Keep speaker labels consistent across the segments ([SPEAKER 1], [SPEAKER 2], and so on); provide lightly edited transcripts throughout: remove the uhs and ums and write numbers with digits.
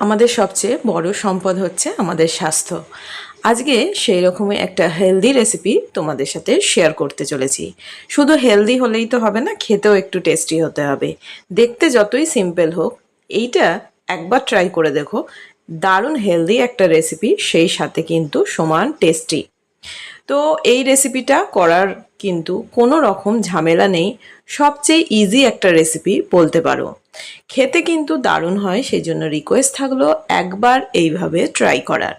[SPEAKER 1] আমাদের সবচেয়ে বড় সম্পদ হচ্ছে আমাদের স্বাস্থ্য। আজকে সেই রকমই একটা হেলদি রেসিপি তোমাদের সাথে শেয়ার করতে চলেছি। শুধু হেলদি হলেই তো হবে না, খেতেও একটু টেস্টি হতে হবে। দেখতে যতই সিম্পল হোক, এইটা একবার ট্রাই করে দেখো। দারুণ হেলদি একটা রেসিপি, সেই সাথে কিন্তু সমান টেস্টি। তো এই রেসিপিটা করার কিন্তু কোনো রকম ঝামেলা নেই, সবচেয়ে ইজি একটা রেসিপি বলতে পারো। খেতে কিন্তু দারুণ হয়, সেই জন্য রিকোয়েস্ট থাকলো একবার এইভাবে ট্রাই করার।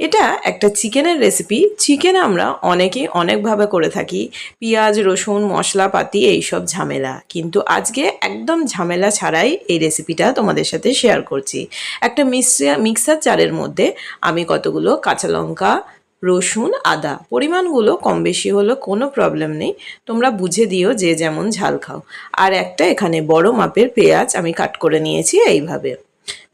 [SPEAKER 1] এটা একটা চিকেনের রেসিপি। চিকেন আমরা অনেকেই অনেকভাবে করে থাকি, পেঁয়াজ রসুন মশলাপাতি এইসব ঝামেলা, কিন্তু আজকে একদম ঝামেলা ছাড়াই এই রেসিপিটা তোমাদের সাথে শেয়ার করছি। একটা মিক্সার জারের মধ্যে আমি কতগুলো কাঁচা লঙ্কা, রসুন, আদা, পরিমাণগুলো কম বেশি হলো কোনো প্রবলেম নেই, তোমরা বুঝে দিও যে যেমন ঝাল খাও। আর একটা এখানে বড় মাপের পেঁয়াজ আমি কাট করে নিয়েছি এইভাবে।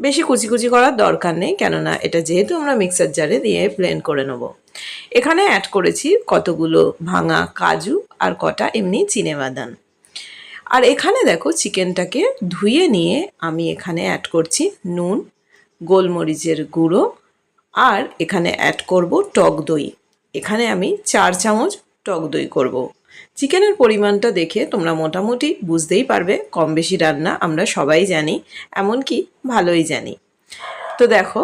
[SPEAKER 1] বেশি কুচি কুচি করার দরকার নেই, কেননা এটা যেহেতু আমরা মিক্সার জারে দিয়ে ব্লেন্ড করে নেব। এখানে অ্যাড করেছি কতগুলো ভাঙা কাজু আর কটা এমনি চিনেবাদাম। আর এখানে দেখো চিকেনটাকে ধুয়ে নিয়ে আমি এখানে অ্যাড করছি নুন, গোলমরিচের গুঁড়ো, আর এখানে অ্যাড করব টক দই। এখানে আমি 4 চামচ টক দই করব। চিকেনের পরিমাণটা দেখে তোমরা মোটামুটি বুঝতেই পারবে, কম বেশি রান্না আমরা সবাই জানি, এমনকি ভালোই জানি। তো দেখো,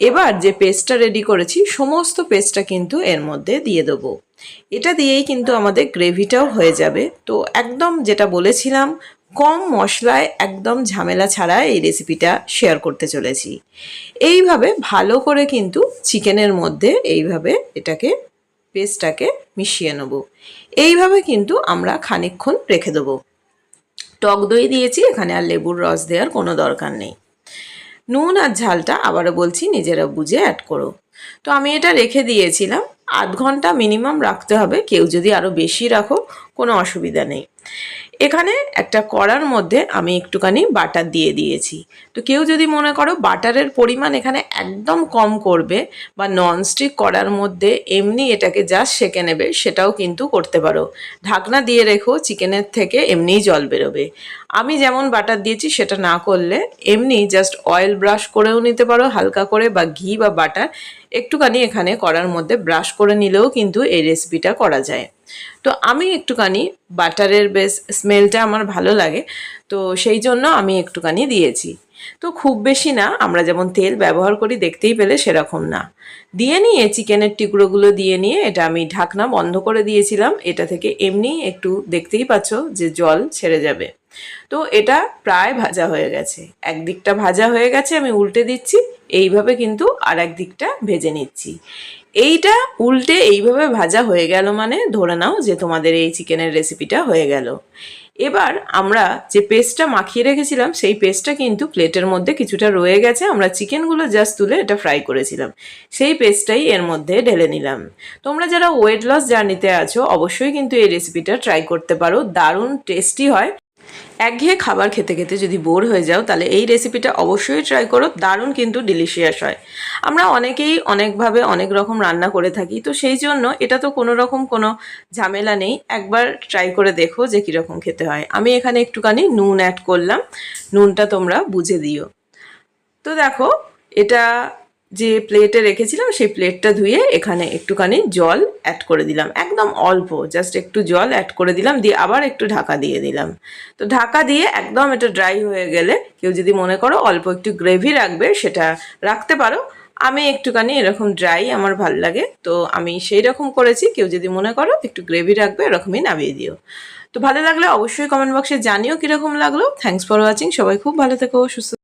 [SPEAKER 1] এবার যে পেস্টটা রেডি করেছি সমস্ত পেস্টটা কিন্তু এর মধ্যে দিয়ে দেবো। এটা দিয়েই কিন্তু আমাদের গ্রেভিটাও হয়ে যাবে। তো একদম যেটা বলেছিলাম, কম মশলায় একদম ঝামেলা ছাড়া এই রেসিপিটা শেয়ার করতে চলেছি। এইভাবে ভালো করে কিন্তু চিকেনের মধ্যে এইভাবে এটাকে পেস্টটাকে মিশিয়ে নেব। এইভাবে কিন্তু আমরা খানিকক্ষণ রেখে দেবো। টক দই দিয়েছি এখানে, আর লেবুর রস দেওয়ার কোনো দরকার নেই। নুন আর ঝালটা আবারও বলছি নিজেরা বুঝে অ্যাড করো। তো আমি এটা রেখে দিয়েছিলাম, 8 ঘন্টা মিনিমাম রাখতে হবে। কেউ যদি আরও বেশি রাখো কোনো অসুবিধা নেই। এখানে একটা কড়ার মধ্যে আমি একটুখানি বাটার দিয়ে দিয়েছি। তো কেউ যদি মনে করো বাটারের পরিমাণ এখানে একদম কম করবে, বা ননস্টিক কড়ার মধ্যে এমনি এটাকে জাস্ট সেঁকে নেবে, সেটাও কিন্তু করতে পারো। ঢাকনা দিয়ে রেখো, চিকেনের থেকে এমনিই জল বেরোবে। আমি যেমন বাটার দিয়েছি সেটা না করলে এমনি জাস্ট অয়েল ব্রাশ করেও নিতে পারো হালকা করে, বা ঘি বা বাটার একটুখানি এখানে কড়ার মধ্যে ব্রাশ করে নিলেও কিন্তু এই রেসিপিটা করা যায়। তো আমি একটুখানি বাটারের বেশ স্মেলটা আমার ভালো লাগে, তো সেই জন্য আমি একটুখানি দিয়েছি। তো খুব বেশি না, আমরা যেমন তেল ব্যবহার করি দেখতেই পেলে সেরকম না। দিয়ে নিয়ে চিকেনের টুকরোগুলো দিয়ে নিয়ে এটা আমি ঢাকনা বন্ধ করে দিয়েছিলাম। এটা থেকে এমনি একটু দেখতেই পাচ্ছ যে জল ছেড়ে যাবে। তো এটা প্রায় ভাজা হয়ে গেছে, একদিকটা ভাজা হয়ে গেছে, আমি উল্টে দিচ্ছি। এইভাবে কিন্তু আর এক দিকটা ভেজে নিচ্ছি। এইটা উল্টে এইভাবে ভাজা হয়ে গেল মানে ধরে নাও যে তোমাদের এই চিকেনের রেসিপিটা হয়ে গেল। এবার আমরা যে পেস্টটা মাখিয়ে রেখেছিলাম সেই পেস্টটা কিন্তু প্লেটের মধ্যে কিছুটা রয়ে গেছে, আমরা চিকেনগুলো জাস্ট তুলে এটা ফ্রাই করেছিলাম, সেই পেস্টটাই এর মধ্যে ঢেলে নিলাম। তোমরা যারা ওয়েট লস জার্নিতে আছো অবশ্যই কিন্তু এই রেসিপিটা ট্রাই করতে পারো, দারুণ টেস্টি হয়। একঘেয়ে খাবার খেতে খেতে যদি বোর হয়ে যাও তাহলে এই রেসিপিটা অবশ্যই ট্রাই করো, দারুণ কিন্তু ডিলিশিয়াস হয়। আমরা অনেকেই অনেকভাবে অনেক রকম রান্না করে থাকি, তো সেই জন্য এটা তো কোনো রকম কোনো ঝামেলা নেই। একবার ট্রাই করে দেখো যে কীরকম খেতে হয়। আমি এখানে একটুখানি নুন অ্যাড করলাম, নুনটা তোমরা বুঝে দিও। তো দেখো, এটা যে প্লেটে রেখেছিলাম সেই প্লেটটা ধুয়ে এখানে একটুখানি জল অ্যাড করে দিলাম, একদম অল্প, জাস্ট একটু জল অ্যাড করে দিলাম, দিয়ে আবার একটু ঢাকা দিয়ে দিলাম। তো ঢাকা দিয়ে একদম এটা ড্রাই হয়ে গেলে কেউ যদি মনে করো অল্প একটু গ্রেভি রাখবে সেটা রাখতে পারো। আমি একটুখানি এরকম ড্রাই আমার ভাল লাগে, তো আমি সেই রকম করেছি। কেউ যদি মনে করো একটু গ্রেভি রাখবে, এরকমই নামিয়ে দিও। তো ভালো লাগলে অবশ্যই কমেন্ট বক্সে জানিও কীরকম লাগলো। Thanks for watching. সবাই খুব ভালো থেকো, সুস্থ।